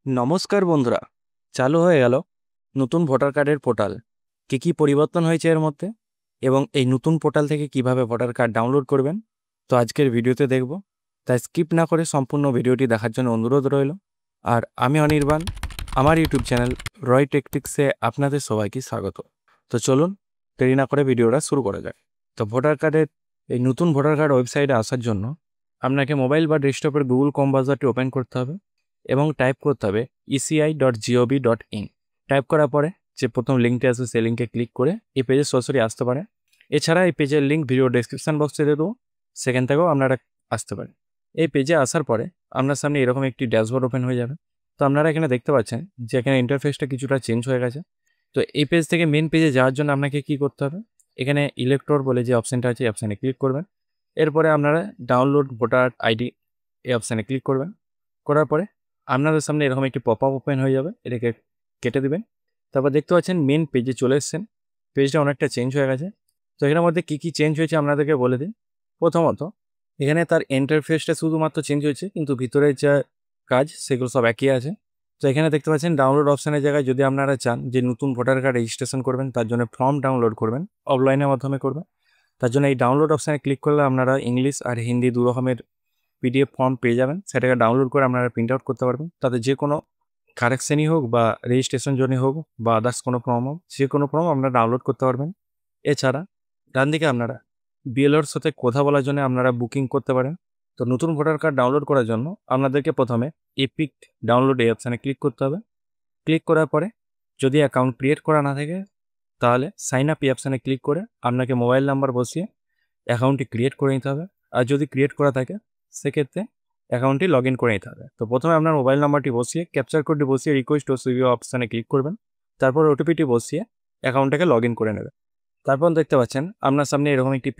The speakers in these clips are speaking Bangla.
নমস্কার বন্ধুরা, চালু হয়ে গেল নতুন ভোটার কার্ডের পোর্টাল। কি পরিবর্তন হয়েছে এর মধ্যে এবং এই নতুন পোর্টাল থেকে কিভাবে ভোটার কার্ড ডাউনলোড করবেন, তো আজকের ভিডিওতে দেখব। তাই স্কিপ না করে সম্পূর্ণ ভিডিওটি দেখার জন্য অনুরোধ রইল। আর আমি অনির্বাণ, আমার ইউটিউব চ্যানেল রয় টেকটিক্সে আপনাদের সবাইকে স্বাগত। তো চলুন দেরি না করে ভিডিওটা শুরু করা যাক। তো ভোটার কার্ডের এই নতুন ভোটার কার্ড ওয়েবসাইটে আসার জন্য আপনাকে মোবাইল বা ডেস্কটপের গুগল ক্রোম ব্রাউজারটি ওপেন করতে হবে এবং টাইপ করতে হবে eci.gov.in। টাইপ করার পরে যে প্রথম লিঙ্কটি আছে সেই লিঙ্কে ক্লিক করে এই পেজে সরাসরি আসতে পারে। এছাড়া এই পেজের লিঙ্ক ভিডিও ডেসক্রিপশন বক্সে দিয়ে দেবো, সেখান থেকেও আপনারা আসতে পারেন। এই পেজে আসার পরে আপনার সামনে এরকম একটি ড্যাশবোর্ড ওপেন হয়ে যাবে। তো আপনারা এখানে দেখতে পাচ্ছেন যে এখানে ইন্টারফেসটা কিছুটা চেঞ্জ হয়ে গেছে। তো এই পেজ থেকে মেন পেজে যাওয়ার জন্য আপনাকে কি করতে হবে, এখানে ইলেক্টর বলে যে অপশানটা আছে এই অপশানে ক্লিক করবেন। এরপরে আপনারা ডাউনলোড ভোটার আইডি এই অপশানে ক্লিক করবেন। করার পরে আপনাদের সামনে এরকম একটি পপ আপ ওপেন হয়ে যাবে, এটাকে কেটে দিবেন। তারপর দেখতে পাচ্ছেন মেন পেজে চলে এসেছেন। পেজটা অনেকটা চেঞ্জ হয়ে গেছে। তো এখানের মধ্যে কী চেঞ্জ হয়েছে আপনাদেরকে বলে দিই। প্রথমত এখানে তার ইন্টারফেসটা শুধুমাত্র চেঞ্জ হয়েছে, কিন্তু ভিতরে যা কাজ সেগুলো সব একই আছে। তো এখানে দেখতে পাচ্ছেন ডাউনলোড অপশানের জায়গায় যদি আপনারা চান যে নতুন ভোটার কার্ড রেজিস্ট্রেশন করবেন, তার জন্য ফর্ম ডাউনলোড করবেন, অফলাইনের মাধ্যমে করবেন। তার জন্য এই ডাউনলোড অপশানে ক্লিক করলে আপনারা ইংলিশ আর হিন্দি দু রকমের পিডিএফ ফর্ম পেয়ে যাবেন। সেটাকে ডাউনলোড করে আপনারা প্রিন্ট আউট করতে পারবেন। তাতে যে কোনো কারেকশানই হোক বা রেজিস্ট্রেশন জন্যই হোক বা আদার্স কোনো ফর্ম হোক, যে কোনো ফর্ম আপনারা ডাউনলোড করতে পারবেন। এছাড়া ডান দিকে আপনারা বিএলওর সাথে কথা বলার জন্য আপনারা বুকিং করতে পারেন। তো নতুন ভোটার কার্ড ডাউনলোড করার জন্য আপনাদেরকে প্রথমে এপিক ডাউনলোড এই অপশানে ক্লিক করতে হবে। ক্লিক করার পরে যদি অ্যাকাউন্ট ক্রিয়েট করা না থাকে তাহলে সাইন আপ এই অপশানে ক্লিক করে আপনাকে মোবাইল নাম্বার বসিয়ে অ্যাকাউন্টটি ক্রিয়েট করে নিতে হবে। আর যদি ক্রিয়েট করা থাকে সেক্ষেত্রে অ্যাকাউন্টটি লগ ইন করে নিতে হবে। তো প্রথমে আপনার মোবাইল নাম্বারটি বসিয়ে ক্যাপচার কোডটি বসিয়ে রিকোয়েস্ট ওটিপি অপশানে ক্লিক করবেন। তারপর ওটিপিটি বসিয়ে অ্যাকাউন্টটাকে লগ ইন করে নেবে। তারপর দেখতে পাচ্ছেন আপনার সামনে এরকম একটি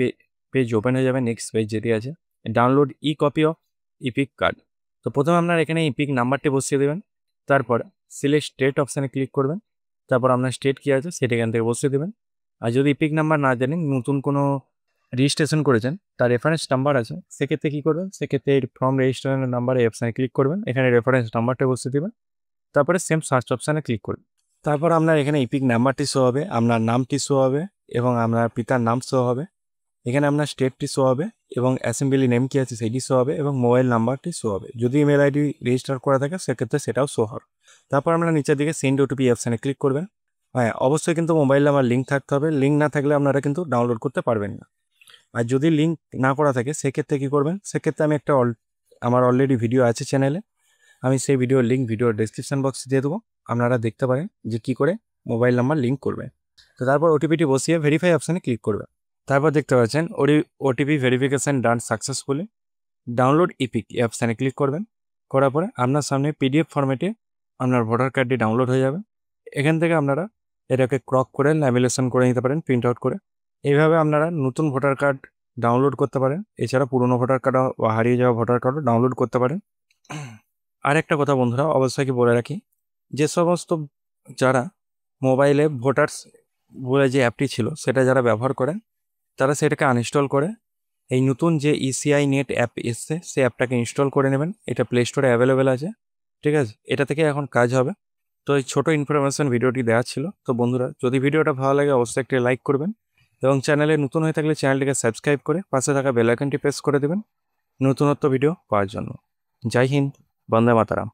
পেজ ওপেন হয়ে যাবে। নেক্সট পেজ যেটি আছে download E copy of epic card. তো প্রথমে আপনার এখানে ইপিক নাম্বারটি বসিয়ে দেবেন। তারপর সিলেক্ট স্টেট অপশানে ক্লিক করবেন। তারপর আপনার স্টেট কী আছে সেটা এখান থেকে বসিয়ে দেবেন। আর যদি ইপিক নাম্বার না জানেন, নতুন কোনো রেজিস্ট্রেশন করেছেন তার রেফারেন্স নাম্বার আছে, সেক্ষেত্রে কী করবেন, সেক্ষেত্রে এই ফর্ম রেজিস্ট্রেশনের নাম্বারে এই অপশানে ক্লিক করবেন। এখানে রেফারেন্স নাম্বারটা বসিয়ে দেবেন। তারপরে সেম সার্চ অপশানে ক্লিক করবেন। তারপর আপনার এখানে ইপিক নাম্বারটি শো হবে, আপনার নামটি শো হবে এবং আপনার পিতার নাম শো হবে। এখানে আপনার স্টেটটি শো হবে এবং অ্যাসেম্বলি নেম কী আছে সেইটি শো হবে এবং মোবাইল নাম্বারটি শো হবে। যদি ইমেল আইডি রেজিস্টার করা থাকে সেক্ষেত্রে সেটাও শো হবে। তারপর আপনারা নিচের দিকে সেন্ড ওটিপি অপশানে ক্লিক করবেন। হ্যাঁ, অবশ্যই কিন্তু মোবাইল নাম্বার লিঙ্ক থাকতে হবে। লিঙ্ক না থাকলে আপনারা কিন্তু ডাউনলোড করতে পারবেন না। আর যদি লিঙ্ক না করা থাকে সেক্ষেত্রে কী করবেন, সেক্ষেত্রে আমি একটা আমার অলরেডি ভিডিও আছে চ্যানেলে, আমি সেই ভিডিওর লিঙ্ক ভিডিওর ডেসক্রিপশন বক্সে দিয়ে দেবো। আপনারা দেখতে পারেন যে কী করে মোবাইল নাম্বার লিঙ্ক করবে। তো তারপর ওটিপিটি বসিয়ে ভেরিফাই অপশানে ক্লিক করবে। তারপর দেখতে পাচ্ছেন ওটিপি ভেরিফিকেশান ডান সাকসেসফুলি। ডাউনলোড ইপিক এই অপশানে ক্লিক করবেন। করার পরে আপনার সামনে পিডিএফ ফরম্যাটে আপনার ভোটার কার্ডটি ডাউনলোড হয়ে যাবে। এখান থেকে আপনারা এটাকে ক্রপ করে ল্যামিনেশন করে নিতে পারেন প্রিন্ট আউট করে। এইভাবে আপনারা নতুন ভোটার কার্ড ডাউনলোড করতে পারেন। এছাড়া পুরনো ভোটার কার্ড বা হারিয়ে যাওয়া ভোটার কার্ডও ডাউনলোড করতে পারেন। আর একটা কথা বন্ধুরা অবশ্যই কি বলে রাখি, যে সমস্ত যারা মোবাইলে ভোটার্স বলে যে অ্যাপটি ছিল সেটা যারা ব্যবহার করেন তারা সেটাকে আনইনস্টল করে এই নতুন যে ইসিআই নেট অ্যাপ এসছে সেই অ্যাপটাকে ইনস্টল করে নেবেন। এটা প্লে স্টোরে অ্যাভেলেবেল আছে, ঠিক আছে? এটা থেকে এখন কাজ হবে। তো এই ছোটো ইনফরমেশান ভিডিওটি দেওয়া ছিল। তো বন্ধুরা যদি ভিডিওটা ভালো লাগে অবশ্যই একটি লাইক করবেন এবং চ্যানেলে নতুন হয়ে থাকলে চ্যানেলটিকে সাবস্ক্রাইব করে পাশে থাকা বেল আইকনটি প্রেস করে দেবেন নতুনত্ব ভিডিও পাওয়ার জন্য। জয় হিন্দ, বন্দে মাতারাম।